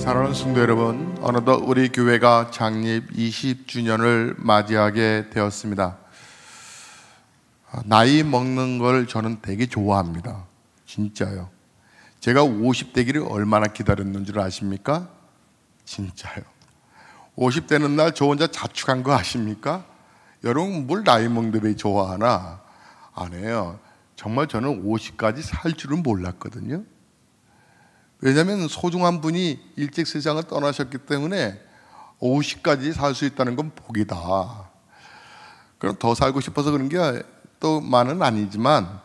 사랑하는 성도 여러분, 어느덧 우리 교회가 창립 20주년을 맞이하게 되었습니다. 나이 먹는 걸 저는 되게 좋아합니다. 진짜요. 제가 50대기를 얼마나 기다렸는 줄 아십니까? 진짜요. 50대는 날 저 혼자 자축한 거 아십니까? 여러분 뭘 나이 먹는데 왜 좋아하나? 안 해요. 정말 저는 50까지 살 줄은 몰랐거든요. 왜냐하면 소중한 분이 일찍 세상을 떠나셨기 때문에 50까지 살 수 있다는 건 복이다. 그럼 더 살고 싶어서 그런 게 또 만은 아니지만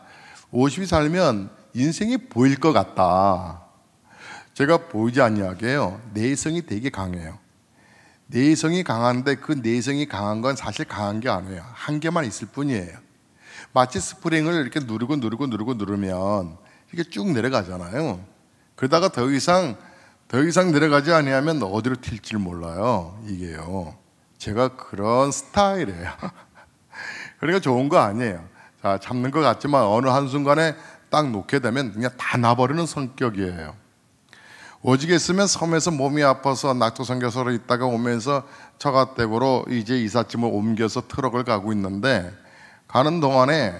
50이 살면 인생이 보일 것 같다. 제가 보이지 않냐게 해요. 내성이 되게 강해요. 내성이 강한데 그 내성이 강한 건 사실 강한 게 아니에요. 한계만 있을 뿐이에요. 마치 스프링을 이렇게 누르면 이렇게 쭉 내려가잖아요. 그러다가 더 이상 내려가지 아니하면 어디로 튈지 몰라요. 이게요. 제가 그런 스타일이에요. 그러니까 좋은 거 아니에요. 자, 잡는 것 같지만 어느 한순간에 딱 놓게 되면 그냥 다 놔버리는 성격이에요. 오직했으면 섬에서 몸이 아파서 낙토선교소로 있다가 오면서 처가댁으로 이제 이삿짐을 옮겨서 트럭을 가고 있는데, 가는 동안에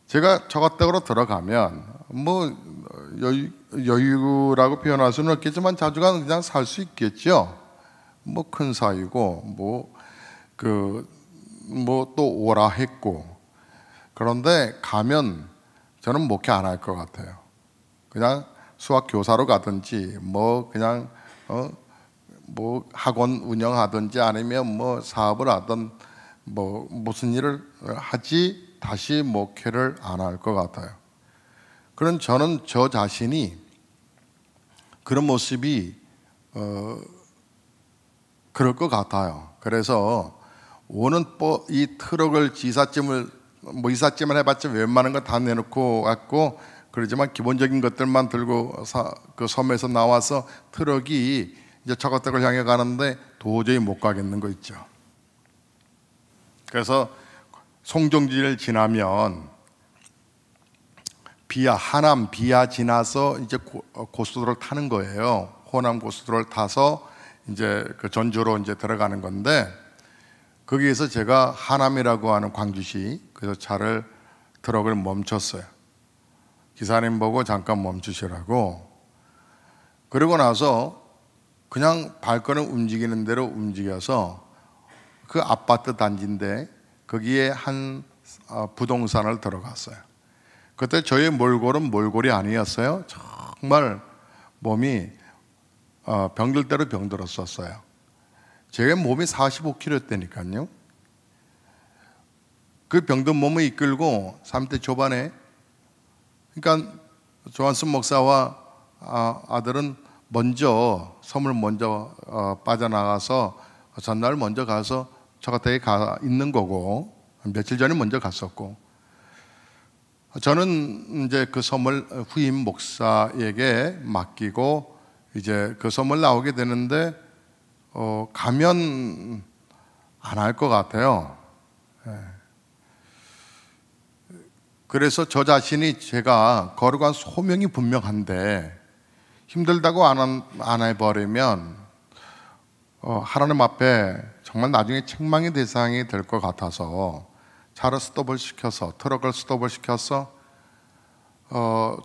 제가 처가댁으로 들어가면 뭐 여유라고 표현할 수는 없겠지만 자주가 그냥 살 수 있겠죠. 뭐 큰 사이고 또 오라 했고. 그런데 가면 저는 목회 안 할 것 같아요. 그냥 수학 교사로 가든지 그냥 학원 운영하든지 아니면 사업을 하든 무슨 일을 하지 다시 목회를 안 할 것 같아요. 그런 저는 저 자신이 그런 모습이 그럴 것 같아요. 그래서 오는 이 트럭을 이삿짐을 해봤자 웬만한 거 다 내놓고 왔고, 그러지만 기본적인 것들만 들고 그 섬에서 나와서 트럭이 이제 처가댁을 향해 가는데 도저히 못 가겠는 거 있죠. 그래서 송정지를 지나면 하남 비야 지나서 이제 고속도로를 타는 거예요. 호남 고속도로를 타서 이제 그 전주로 이제 들어가는 건데, 거기에서 제가 하남이라고 하는 광주시, 그래서 트럭을 멈췄어요. 기사님 보고 잠깐 멈추시라고. 그러고 나서 그냥 발걸음 움직이는 대로 움직여서 그 아파트 단지인데 거기에 한 부동산을 들어갔어요. 그때 저의 몰골은 몰골이 아니었어요. 정말 몸이 병들 대로 병들었었어요. 제 몸이 45kg대니까요. 그 병든 몸을 이끌고 30대 초반에, 그러니까 조한순 목사와 아들은 섬을 먼저 빠져나가서 전날 먼저 가서 처가댁에 가 있는 거고, 며칠 전에 먼저 갔었고, 저는 이제 그 섬을 후임 목사에게 맡기고 이제 그 섬을 나오게 되는데 가면 안 할 것 같아요. 그래서 저 자신이 제가 거룩한 소명이 분명한데 힘들다고 안 해버리면 하나님 앞에 정말 나중에 책망의 대상이 될 것 같아서 차를 스톱을 시켜서, 트럭을 스톱을 시켜서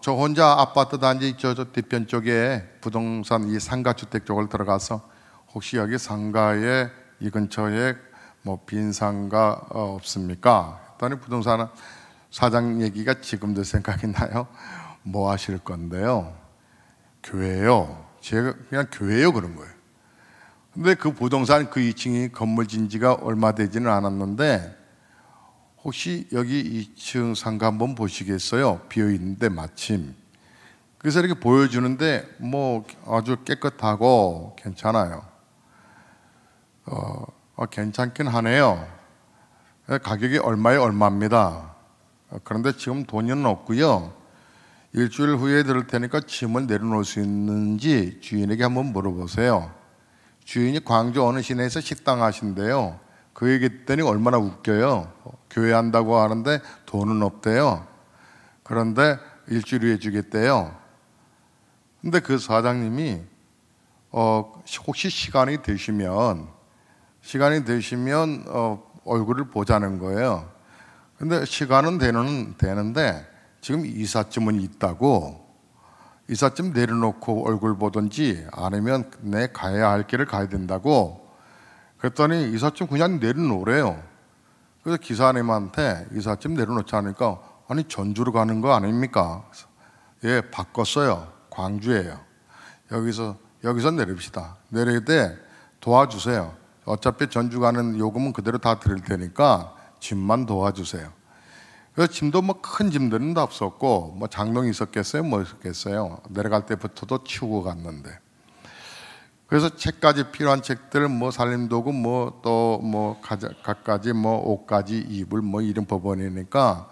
저 혼자 아파트 단지 저 뒤편 쪽에 부동산 이 상가주택 쪽을 들어가서 혹시 여기 상가에 이 근처에 빈 상가 없습니까? 했더니 부동산 사장 얘기가 지금도 생각이 나요. 뭐 하실 건데요? 교회요. 제가 그냥 교회요 그런 거예요. 근데 그 부동산 그 2층이 건물 진지가 얼마 되지는 않았는데 혹시 여기 2층 상가 한번 보시겠어요? 비어있는데 마침. 그래서 이렇게 보여주는데 아주 깨끗하고 괜찮아요. 괜찮긴 하네요. 가격이 얼마입니다. 그런데 지금 돈은 없고요. 일주일 후에 들을 테니까 짐을 내려놓을 수 있는지 주인에게 한번 물어보세요. 주인이 광주 어느 시내에서 식당 하신대요. 그 얘기 했더니 얼마나 웃겨요. 교회 한다고 하는데 돈은 없대요. 그런데 일주일 후에 주겠대요. 근데 그 사장님이 혹시 시간이 되시면 얼굴을 보자는 거예요. 근데 시간은 되는데 지금 이삿짐은 있다고, 이삿짐 내려놓고 얼굴 보든지 아니면 내 가야 할 길을 가야 된다고. 그랬더니 이삿짐 그냥 내려놓으래요. 그래서 기사님한테 이삿짐 내려놓지 않으니까, 아니 전주로 가는 거 아닙니까? 예, 바꿨어요. 광주예요. 여기서 내립시다. 내릴 때 도와주세요. 어차피 전주 가는 요금은 그대로 다 드릴 테니까 짐만 도와주세요. 그래서 짐도 뭐 큰 짐들은 다 없었고, 뭐 장롱이 있었겠어요? 뭐 있었겠어요? 내려갈 때부터도 치우고 갔는데. 그래서 책까지 필요한 책들, 뭐 살림도구, 뭐 또 뭐 갖가지, 뭐 옷까지 이불, 뭐 이런 법원이니까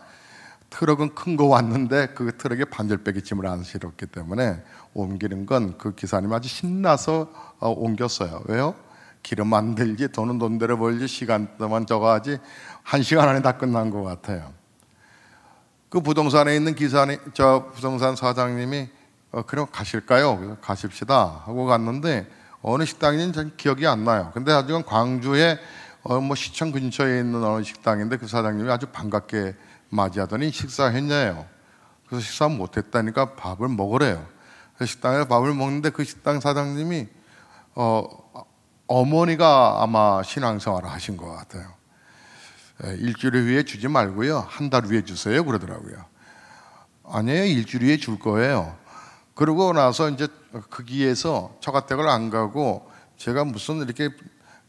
트럭은 큰 거 왔는데 그 트럭에 반절배기 짐을 안 실었기 때문에 옮기는 건 그 기사님 아주 신나서 옮겼어요. 왜요? 기름 안 들지, 돈은 돈대로 벌지, 시간만 적어야지. 1시간 안에 다 끝난 것 같아요. 그 부동산에 있는 기사님, 저 부동산 사장님이 그럼 가실까요? 그래서 가십시다 하고 갔는데 어느 식당인지 잘 기억이 안 나요. 근데 아주 광주에 뭐 시청 근처에 있는 어느 식당인데 그 사장님이 아주 반갑게 맞이하더니 식사했냐요. 그래서 식사 못했다니까 밥을 먹으래요. 그 식당에서 밥을 먹는데 그 식당 사장님이 어머니가 아마 신앙생활을 하신 것 같아요. 일주일 후에 주지 말고요, 한 달 후에 주세요 그러더라고요. 아니에요, 일주일 후에 줄 거예요. 그러고 나서 이제 거기에서 처가댁을 안 가고 제가 무슨 이렇게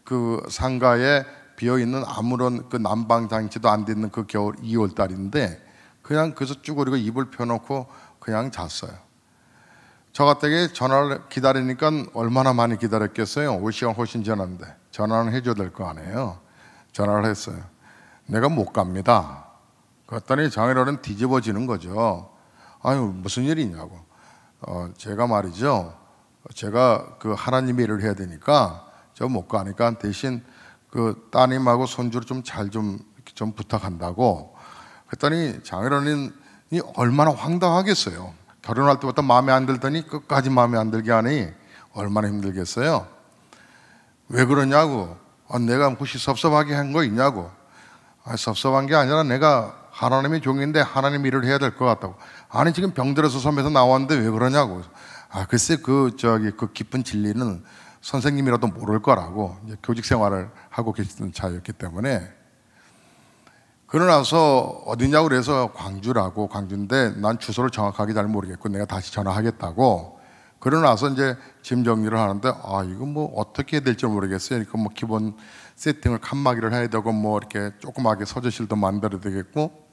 그 상가에 비어 있는 아무런 그 난방 장치도 안 되는 그 겨울 2월 달인데 그냥 그래서 쭈그리고 이불 펴놓고 그냥 잤어요. 처가댁에 전화를 기다리니까 얼마나 많이 기다렸겠어요. 올 시간 훨씬 지났는데 전화는 해줘야 될 거 아니에요. 전화를 했어요. 내가 못 갑니다. 그랬더니 장인어른 뒤집어지는 거죠. 아유, 무슨 일이냐고. 제가 말이죠, 제가 그 하나님 일을 해야 되니까 저 못 가니까 대신 그 따님하고 손주를 좀 잘 좀 부탁한다고. 그랬더니 장인어른이 얼마나 황당하겠어요. 결혼할 때부터 마음에 안 들더니 끝까지 마음에 안 들게 하니 얼마나 힘들겠어요. 왜 그러냐고. 내가 혹시 섭섭하게 한 거 있냐고. 섭섭한 게 아니라 내가 하나님의 종인데 하나님 일을 해야 될 것 같다고. 아니 지금 병들어서 섬에서 나왔는데 왜 그러냐고. 글쎄 그 깊은 진리는 선생님이라도 모를 거라고. 이제 교직 생활을 하고 계시던 차였기 때문에. 그러고 나서 어디냐고 그래서 광주라고. 광주인데 난 주소를 정확하게 잘 모르겠고 내가 다시 전화하겠다고. 그러고 나서 이제 짐 정리를 하는데 이거 뭐 어떻게 해야 될지 모르겠어요. 그러니까 뭐 기본 세팅을 칸막이를 해야 되고 뭐 이렇게 조그맣게 서재실도 만들어야 되겠고.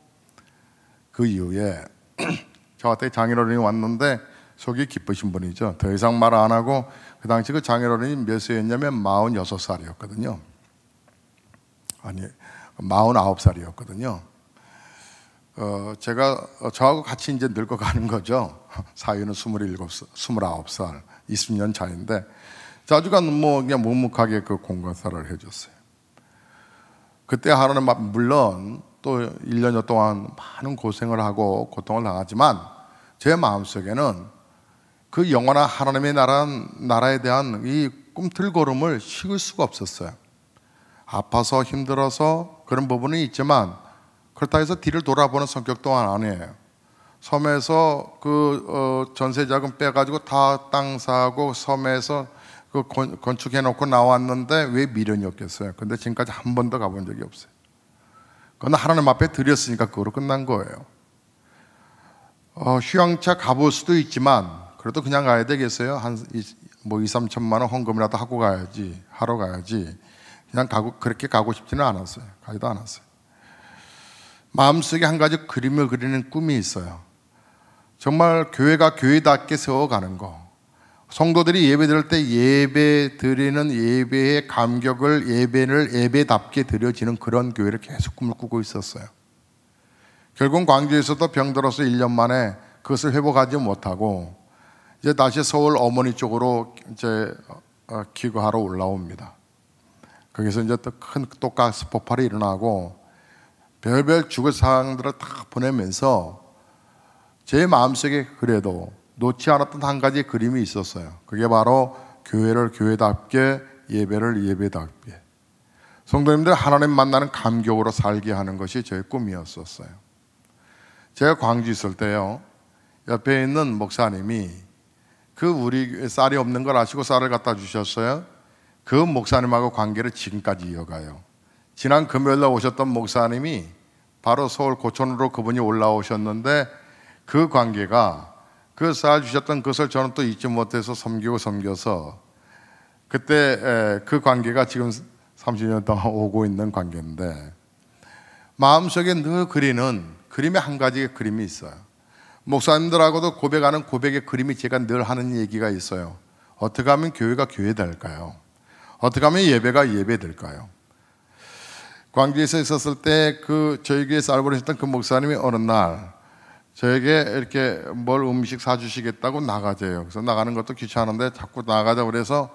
그 이후에 저한테 장인어른이 왔는데 속이 기쁘신 분이죠. 더 이상 말 안 하고. 그 당시 그 장인어른이 몇 세였냐면 46살이었거든요. 아니 49살이었거든요. 제가 저하고 같이 이제 늙어가는 거죠. 사위는 29살, 20년 차인데 자주간 뭐 그냥 묵묵하게 그 공과사를 해줬어요. 그때 하루는 물론 또 1년여 동안 많은 고생을 하고 고통을 당하지만 제 마음속에는 그 영원한 하나님의 나라에 대한 이 꿈틀거림을 식을 수가 없었어요. 아파서 힘들어서 그런 부분이 있지만 그렇다 해서 뒤를 돌아보는 성격 또한 아니에요. 섬에서 그 전세자금 빼가지고 다 땅 사고 섬에서 그 건축해놓고 나왔는데 왜 미련이 없겠어요? 근데 지금까지 한 번도 가본 적이 없어요. 그건 하나님 앞에 드렸으니까 그거로 끝난 거예요. 휴양차 가볼 수도 있지만 그래도 그냥 가야 되겠어요? 뭐 2-3천만 원 헌금이라도 하고 하러 가야지. 그냥 그렇게 가고 싶지는 않았어요. 가지도 않았어요. 마음속에 한 가지 그림을 그리는 꿈이 있어요. 정말 교회가 교회답게 세워가는 거. 성도들이 예배 드릴 때 예배 드리는 예배의 감격을 예배를 예배답게 드려지는 그런 교회를 계속 꿈을 꾸고 있었어요. 결국 광주에서도 병들어서 1년 만에 그것을 회복하지 못하고 이제 다시 서울 어머니 쪽으로 이제 귀가하러 올라옵니다. 거기서 이제 또 가스 폭발이 일어나고 별별 죽을 상황들을 다 보내면서 제 마음속에 그래도 놓지 않았던 한 가지 그림이 있었어요. 그게 바로 교회를 교회답게, 예배를 예배답게, 성도님들 하나님 만나는 감격으로 살게 하는 것이 저의 꿈이었었어요. 제가 광주 있을 때요, 옆에 있는 목사님이 우리 쌀이 없는 걸 아시고 쌀을 갖다 주셨어요. 그 목사님하고 관계를 지금까지 이어가요. 지난 금요일날 오셨던 목사님이 바로 서울 고촌으로 그분이 올라오셨는데, 그 관계가, 그 쌀 주셨던 것을 저는 또 잊지 못해서 섬겨서 그때 그 관계가 지금 30년 동안 오고 있는 관계인데, 마음속에 늘 그리는 그림의 한 가지의 그림이 있어요. 목사님들하고도 고백하는 고백의 그림이 제가 늘 하는 얘기가 있어요. 어떻게 하면 교회가 교회 될까요? 어떻게 하면 예배가 예배 될까요? 광주에서 있었을 때 저희 교회 쌀 보내셨던 그 목사님이 어느 날 저에게 이렇게 뭘 음식 사주시겠다고 나가재요. 그래서 나가는 것도 귀찮은데 자꾸 나가자 그래서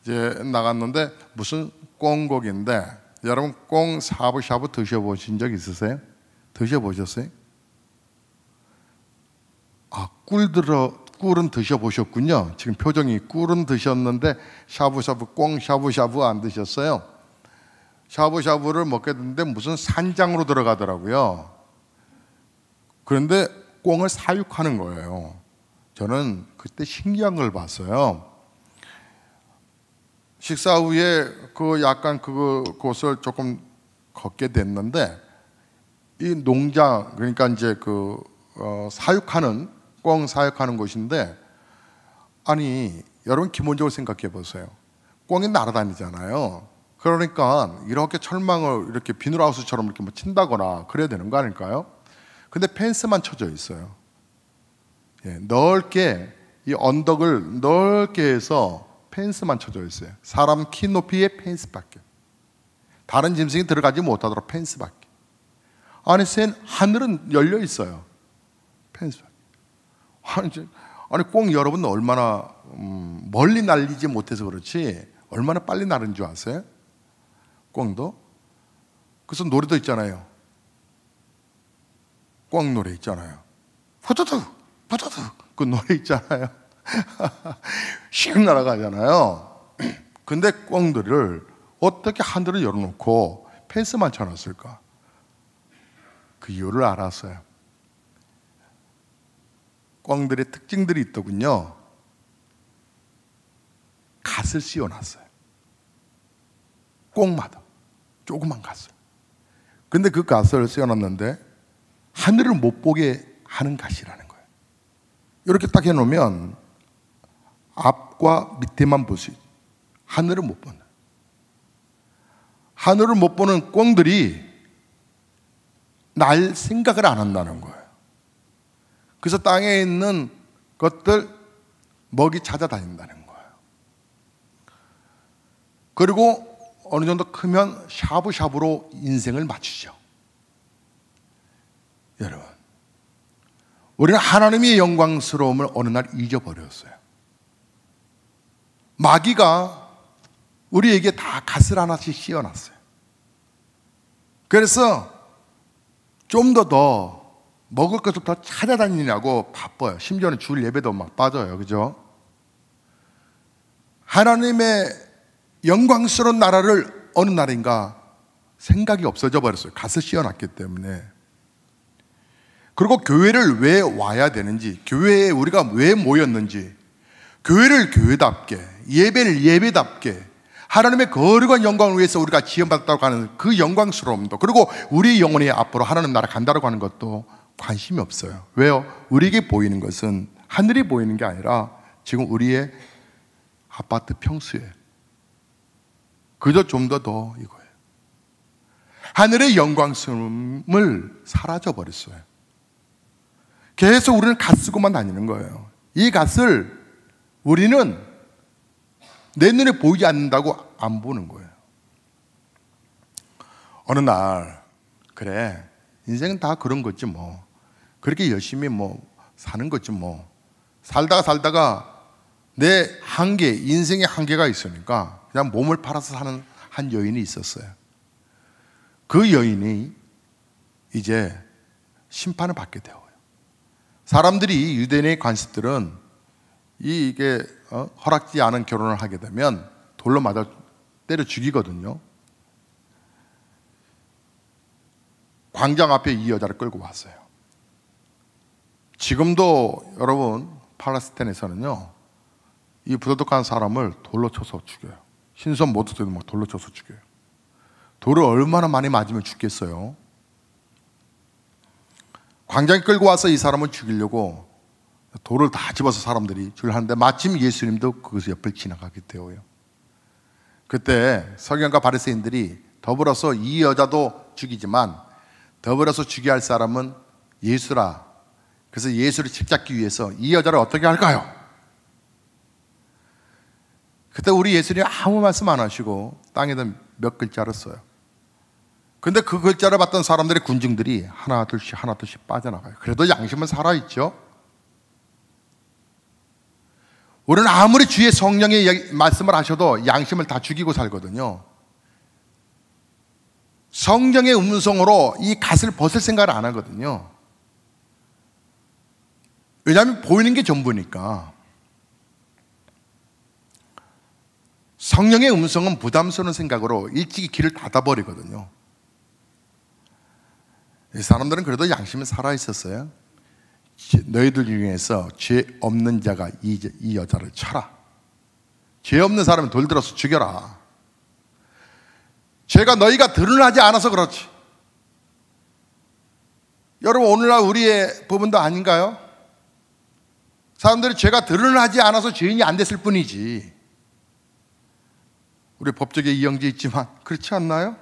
이제 나갔는데 무슨 꽁고기인데, 여러분 꽁 샤브샤브 드셔보신 적 있으세요? 드셔보셨어요? 꿀은 드셔보셨군요. 지금 표정이 꿀은 드셨는데 샤브샤브, 꽁 샤브샤브 안 드셨어요? 샤브샤브를 먹게 됐는데 무슨 산장으로 들어가더라고요. 그런데 꽁을 사육하는 거예요. 저는 그때 신기한 걸 봤어요. 식사 후에 약간 그곳을 조금 걷게 됐는데, 이 농장, 그러니까 이제 사육하는, 꽁 사육하는 곳인데, 아니, 여러분 기본적으로 생각해 보세요. 꽁이 날아다니잖아요. 그러니까 이렇게 철망을 이렇게 비닐하우스처럼 이렇게 친다거나 그래야 되는 거 아닐까요? 근데 펜스만 쳐져 있어요. 넓게, 이 언덕을 넓게 해서 펜스만 쳐져 있어요. 사람 키 높이의 펜스밖에. 다른 짐승이 들어가지 못하도록 펜스밖에. 아니, 하늘은 열려 있어요. 펜스밖에. 아니, 꽁 여러분 얼마나 멀리 날리지 못해서 그렇지 얼마나 빨리 나르는 줄 아세요? 꽁도. 그래서 노래도 있잖아요. 꽁 노래 있잖아요. 후두둑 후두둑 그 노래 있잖아요. 씩 날아가잖아요. 근데 꽁들을 어떻게 하늘을 열어놓고 펜스만 쳐놨을까? 그 이유를 알았어요. 꽁들의 특징들이 있더군요. 갓을 씌워놨어요. 꽁마다 조그만 갓을. 근데 그 갓을 씌워놨는데 하늘을 못 보게 하는 갓이라는 거예요. 이렇게 딱 해놓으면 앞과 밑에만 볼 수 있어요. 하늘을 못 보는. 하늘을 못 보는 꽁들이 날 생각을 안 한다는 거예요. 그래서 땅에 있는 것들 먹이 찾아다닌다는 거예요. 그리고 어느 정도 크면 샤브샤브로 인생을 맞추죠. 여러분, 우리는 하나님의 영광스러움을 어느 날 잊어버렸어요. 마귀가 우리에게 다 갓을 하나씩 씌워놨어요. 그래서 좀 더 먹을 것을 더 찾아다니냐고 바빠요. 심지어는 주일 예배도 막 빠져요. 그죠? 하나님의 영광스러운 나라를 어느 날인가 생각이 없어져 버렸어요. 갓을 씌워놨기 때문에. 그리고 교회를 왜 와야 되는지, 교회에 우리가 왜 모였는지, 교회를 교회답게, 예배를 예배답게, 하나님의 거룩한 영광을 위해서 우리가 지원받았다고 하는 그 영광스러움도, 그리고 우리 영혼이 앞으로 하나님 나라 간다고 하는 것도 관심이 없어요. 왜요? 우리에게 보이는 것은 하늘이 보이는 게 아니라 지금 우리의 아파트 평수에 그저 좀 더 이거예요. 하늘의 영광스러움을 사라져버렸어요. 계속 우리는 갓 쓰고만 다니는 거예요. 이 갓을 우리는 내 눈에 보이지 않는다고 안 보는 거예요. 어느 날, 그래, 인생은 다 그런 거지 뭐. 그렇게 열심히 사는 거지 뭐. 살다가 내 한계, 인생의 한계가 있으니까 그냥 몸을 팔아서 사는 한 여인이 있었어요. 그 여인이 이제 심판을 받게 되어요. 사람들이, 유대인의 관습들은 이게 허락지 않은 결혼을 하게 되면 돌로 맞아 때려 죽이거든요. 광장 앞에 이 여자를 끌고 왔어요. 지금도 여러분 팔레스타인에서는요, 이 부도덕한 사람을 돌로 쳐서 죽여요. 신선 못 얻어도 막 돌로 쳐서 죽여요. 돌을 얼마나 많이 맞으면 죽겠어요. 광장에 끌고 와서 이 사람을 죽이려고 돌을 다 집어서 사람들이 줄 하는데 마침 예수님도 그것을 옆을 지나가게 되어요. 그때 서기관과 바리새인들이 더불어서 이 여자도 죽이지만 더불어서 죽여야 할 사람은 예수라. 그래서 예수를 책잡기 위해서 이 여자를 어떻게 할까요? 그때 우리 예수님이 아무 말씀 안 하시고 땅에다 몇 글자를 써요. 근데 그 글자를 봤던 사람들의 군중들이 하나 둘씩 빠져나가요. 그래도 양심은 살아있죠. 우리는 아무리 주의 성령의 말씀을 하셔도 양심을 다 죽이고 살거든요. 성령의 음성으로 이 갓을 벗을 생각을 안 하거든요. 왜냐하면 보이는 게 전부니까. 성령의 음성은 부담스러운 생각으로 일찍이 길을 닫아버리거든요. 이 사람들은 그래도 양심이 살아있었어요. 너희들 중에서 죄 없는 자가 이 여자를 쳐라. 죄 없는 사람은 돌 들어서 죽여라. 죄가 너희가 드러나지 않아서 그렇지. 여러분, 오늘날 우리의 부분도 아닌가요? 사람들이 죄가 드러나지 않아서 죄인이 안 됐을 뿐이지. 우리 법적에 이영지 있지만 그렇지 않나요?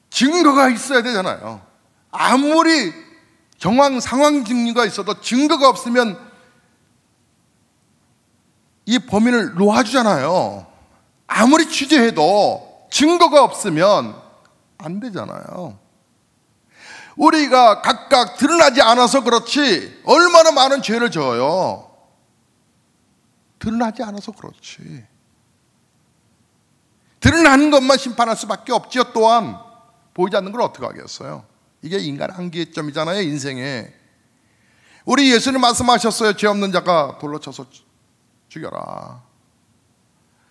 증거가 있어야 되잖아요. 아무리 상황 증거가 있어도 증거가 없으면 이 범인을 놓아주잖아요. 아무리 취재해도 증거가 없으면 안 되잖아요. 우리가 각각 드러나지 않아서 그렇지 얼마나 많은 죄를 져요. 드러나지 않아서 그렇지. 드러나는 것만 심판할 수밖에 없지요. 또한 보이지 않는 걸 어떻게 하겠어요? 이게 인간 한계점이잖아요, 인생에. 우리 예수님 말씀하셨어요. 죄 없는 자가 돌로 쳐서 죽여라.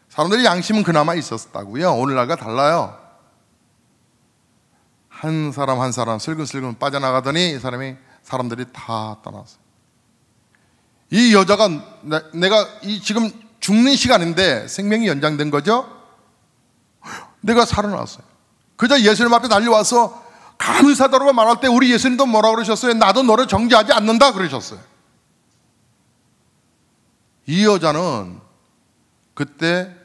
사람들이 양심은 그나마 있었다고요. 오늘날과 달라요. 한 사람 한 사람 슬금슬금 빠져나가더니 이 사람들이 다 떠났어요. 이 여자가 내가 지금 죽는 시간인데 생명이 연장된 거죠. 내가 살아났어요. 그저 예수님 앞에 달려와서 감사하다고 말할 때 우리 예수님도 뭐라고 그러셨어요? 나도 너를 정죄하지 않는다 그러셨어요. 이 여자는 그때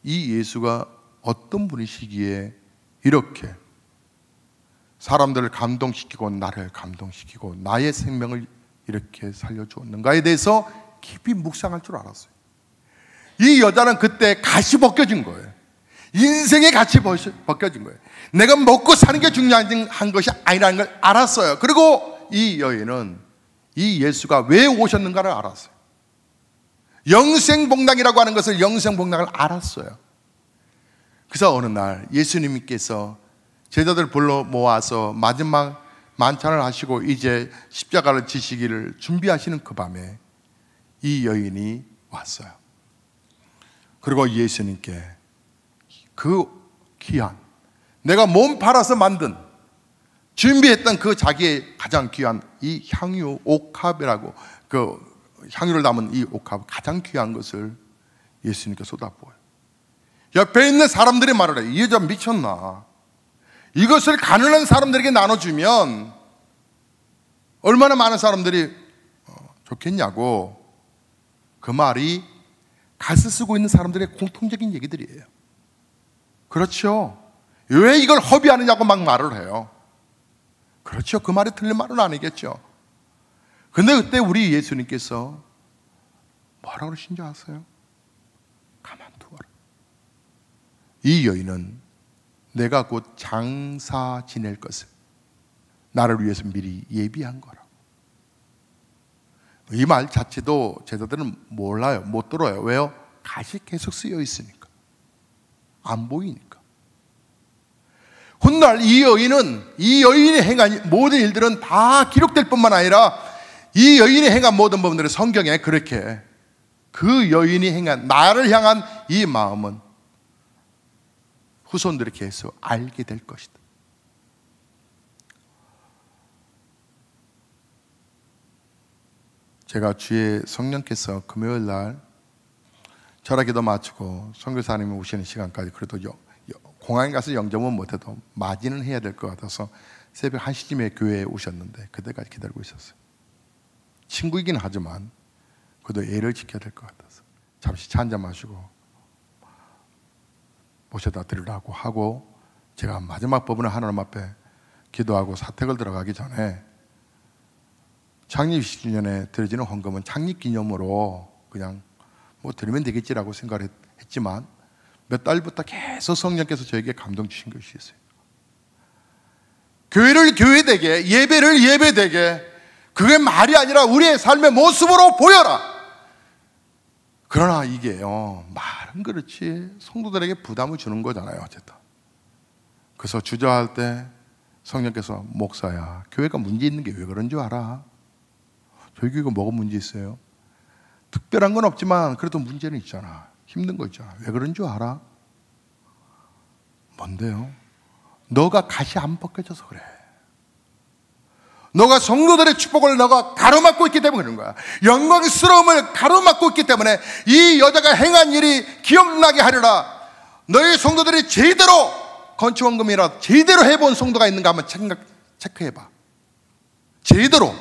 이 예수가 어떤 분이시기에 이렇게 사람들을 감동시키고 나를 감동시키고 나의 생명을 이렇게 살려주었는가에 대해서 깊이 묵상할 줄 알았어요. 이 여자는 그때 갓이 벗겨진 거예요. 인생의 갓이 벗겨진 거예요. 내가 먹고 사는 게 중요한 것이 아니라는 걸 알았어요. 그리고 이 여인은 이 예수가 왜 오셨는가를 알았어요. 영생복락이라고 하는 것을 영생복락을 알았어요. 그래서 어느 날 예수님께서 제자들 불러 모아서 마지막 만찬을 하시고 이제 십자가를 지시기를 준비하시는 그 밤에 이 여인이 왔어요. 그리고 예수님께 그 귀한, 내가 몸 팔아서 만든 준비했던 그 자기의 가장 귀한 이 향유 옥합이라고, 그 향유를 담은 이 옥합, 가장 귀한 것을 예수님께 쏟아부어요. 옆에 있는 사람들이 말을 해요. 이 여자 미쳤나? 이것을 가난한 사람들에게 나눠주면 얼마나 많은 사람들이 좋겠냐고. 그 말이 갓을 쓰고 있는 사람들의 공통적인 얘기들이에요. 그렇죠. 왜 이걸 허비하느냐고 막 말을 해요. 그렇죠. 그 말이 틀린 말은 아니겠죠. 근데 그때 우리 예수님께서 뭐라고 그러신지 아세요? 가만두어라. 이 여인은 내가 곧 장사 지낼 것을 나를 위해서 미리 예비한 거라고. 이 말 자체도 제자들은 몰라요. 못 들어요. 왜요? 갓이 계속 쓰여 있으니까. 안 보이니까. 훗날 이 여인이 행한 모든 일들은 다 기록될 뿐만 아니라 이 여인이 행한 모든 부분들은 성경에 그렇게 그 여인이 행한 나를 향한 이 마음은 후손들이 계속 알게 될 것이다. 제가 주의 성령께서 금요일 날 철학기도 마치고 선교사님이 오시는 시간까지 그래도 공항에 가서 영접은 못해도 맞이는 해야 될 것 같아서 새벽 1시쯤에 교회에 오셨는데 그때까지 기다리고 있었어요. 친구이긴 하지만 그래도 예를 지켜야 될 것 같아서 잠시 차 한잔 마시고 모셔다 드리려고 하고, 제가 마지막 법문을 하나님 앞에 기도하고 사택을 들어가기 전에 창립 20주년에 드려지는 헌금은 창립 기념으로 그냥 뭐 드리면 되겠지라고 생각을 했지만 몇 달부터 계속 성령께서 저에게 감동 주신 것이 있어요. 교회를 교회되게, 예배를 예배되게, 그게 말이 아니라 우리의 삶의 모습으로 보여라. 그러나 이게요, 말은 그렇지 성도들에게 부담을 주는 거잖아요, 어쨌든. 그래서 주저할 때 성령께서 목사야, 교회가 문제 있는 게 왜 그런 줄 알아? 저희 교회가 뭐가 문제 있어요? 특별한 건 없지만 그래도 문제는 있잖아. 힘든 거 있잖아. 왜 그런 줄 알아? 뭔데요? 너가 갓이 안 벗겨져서 그래. 너가 성도들의 축복을 너가 가로막고 있기 때문에 그런 거야. 영광스러움을 가로막고 있기 때문에 이 여자가 행한 일이 기억나게 하려라. 너희 성도들이 제대로 건축원금이라 제대로 해본 성도가 있는가 한번 체크해봐. 제대로.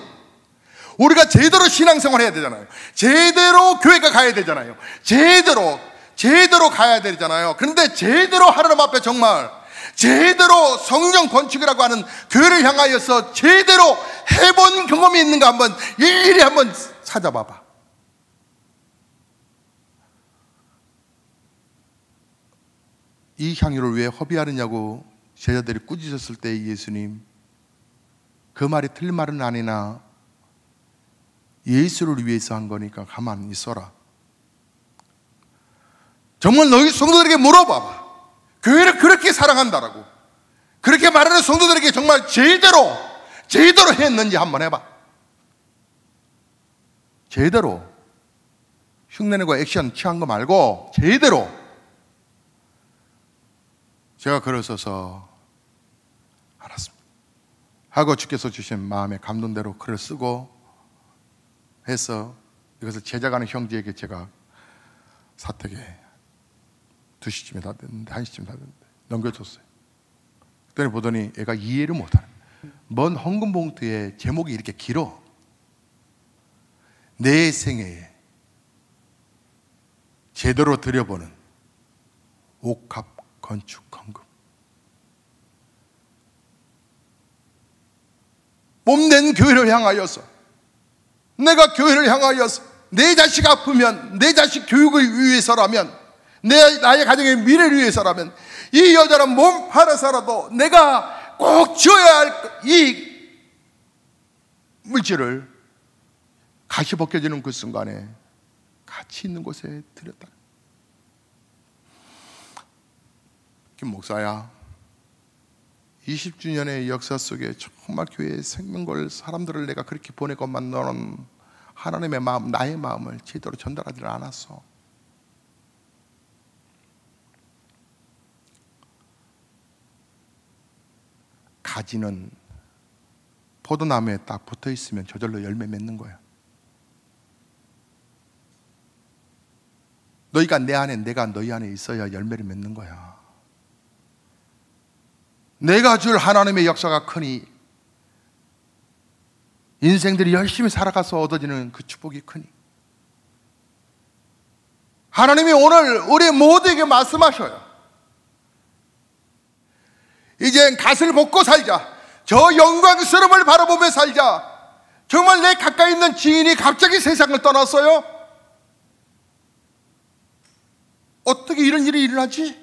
우리가 제대로 신앙생활 해야 되잖아요. 제대로 교회가 가야 되잖아요. 제대로 가야 되잖아요. 그런데 제대로 하나님 앞에 정말 제대로 성령 건축이라고 하는 교회를 향하여서 제대로 해본 경험이 있는가 한번 일일이 한번 찾아봐봐. 이 향유를 왜 허비하느냐고 제자들이 꾸짖었을 때 예수님, 그 말이 틀린 말은 아니나 예수를 위해서 한 거니까 가만히 있어라. 정말 너희 성도들에게 물어봐봐. 교회를 그렇게 사랑한다라고, 그렇게 말하는 성도들에게 정말 제대로 했는지 한번 해봐. 제대로. 흉내내고 액션 취한 거 말고 제대로. 제가 글을 써서 알았습니다 하고 주께서 주신 마음의 감동대로 글을 쓰고 해서 이것을 제작하는 형제에게 제가 사택에 2시쯤에 다 됐는데 1시쯤에 다 됐는데 넘겨줬어요. 그랬더니 보더니 애가 이해를 못하는, 먼 헌금 봉투에 제목이 이렇게 길어. 내 생애에 제대로 들여보는 옥합 건축 헌금. 몸된 교회를 향하여서, 내가 교회를 향하여서 내 자식 아프면, 내 자식 교육을 위해서라면, 나의 가정의 미래를 위해서라면 이 여자는 몸 팔아서라도 내가 꼭 지어야 할 이 물질을 가시 벗겨지는 그 순간에 가치 있는 곳에 드렸다. 김 목사야, 20주년의 역사 속에 정말 교회의 생명 걸 사람들을 내가 그렇게 보내고만 너는 하나님의 마음, 나의 마음을 제대로 전달하지 않았어. 가지는 포도나무에 딱 붙어 있으면 저절로 열매 맺는 거야. 너희가 내 안에, 내가 너희 안에 있어야 열매를 맺는 거야. 내가 줄 하나님의 역사가 크니, 인생들이 열심히 살아가서 얻어지는 그 축복이 크니, 하나님이 오늘 우리 모두에게 말씀하셔요. 이젠 갓을 벗고 살자. 저 영광스러움을 바라보며 살자. 정말 내 가까이 있는 지인이 갑자기 세상을 떠났어요. 어떻게 이런 일이 일어나지?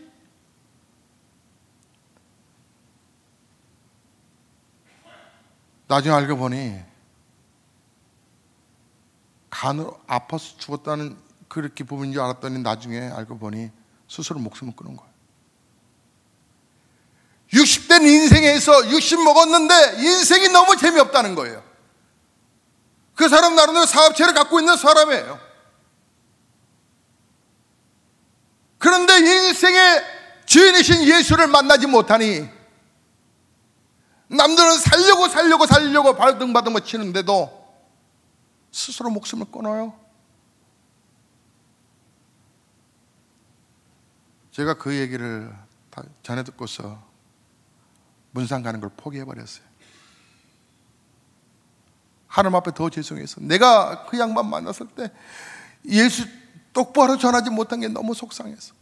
나중에 알고 보니 간으로 아파서 죽었다는 그렇게 부분인 줄 알았더니 나중에 알고 보니 스스로 목숨을 끊은 거예요. 60대 인생에서 60 먹었는데 인생이 너무 재미없다는 거예요. 그 사람 나름대로 사업체를 갖고 있는 사람이에요. 그런데 인생의 주인이신 예수를 만나지 못하니 남들은 살려고 발등받으며 치는데도 스스로 목숨을 끊어요. 제가 그 얘기를 전해 듣고서 문상 가는 걸 포기해버렸어요. 하나님 앞에 더 죄송해서 내가 그 양반 만났을 때 예수 똑바로 전하지 못한 게 너무 속상해서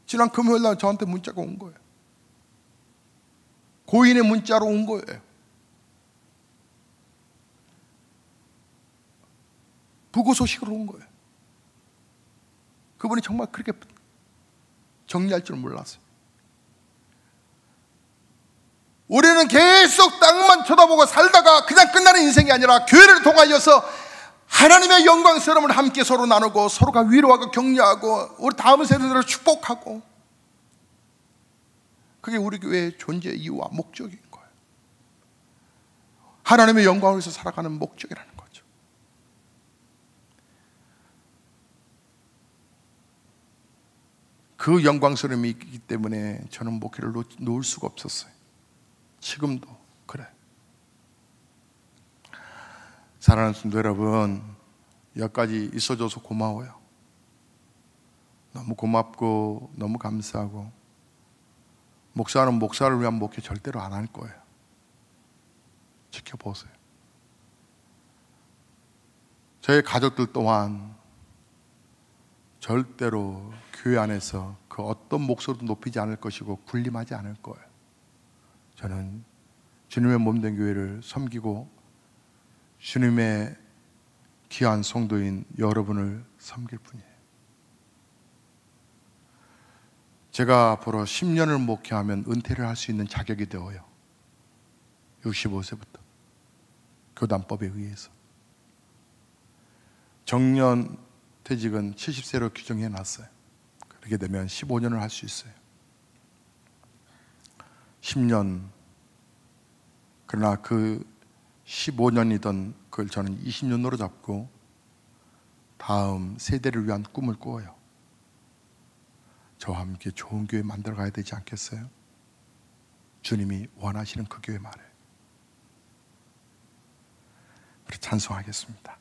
지난 금요일 날 저한테 문자가 온 거예요. 고인의 문자로 온 거예요. 부고 소식으로 온 거예요. 그분이 정말 그렇게 정리할 줄 몰랐어요. 우리는 계속 땅만 쳐다보고 살다가 그냥 끝나는 인생이 아니라 교회를 통하여서 하나님의 영광스러움을 함께 서로 나누고 서로가 위로하고 격려하고 우리 다음 세대들을 축복하고, 그게 우리 교회의 존재 이유와 목적인 거예요. 하나님의 영광을 위해서 살아가는 목적이라는 거죠. 그 영광스러움이 있기 때문에 저는 목회를 놓을 수가 없었어요. 지금도 그래. 사랑하는 성도 여러분, 여기까지 있어줘서 고마워요. 너무 고맙고 너무 감사하고, 목사는 목사를 위한 목회 절대로 안 할 거예요. 지켜보세요. 저희 가족들 또한 절대로 교회 안에서 그 어떤 목소리도 높이지 않을 것이고 군림하지 않을 거예요. 저는 주님의 몸된 교회를 섬기고 주님의 귀한 성도인 여러분을 섬길 뿐이에요. 제가 앞으로 10년을 목회하면 은퇴를 할 수 있는 자격이 되어요. 65세부터 교단법에 의해서. 정년 퇴직은 70세로 규정해 놨어요. 그렇게 되면 15년을 할 수 있어요. 10년. 그러나 그 15년이던 그걸 저는 20년으로 잡고 다음 세대를 위한 꿈을 꾸어요. 저와 함께 좋은 교회 만들어 가야 되지 않겠어요? 주님이 원하시는 그 교회 말에. 우리 찬송하겠습니다.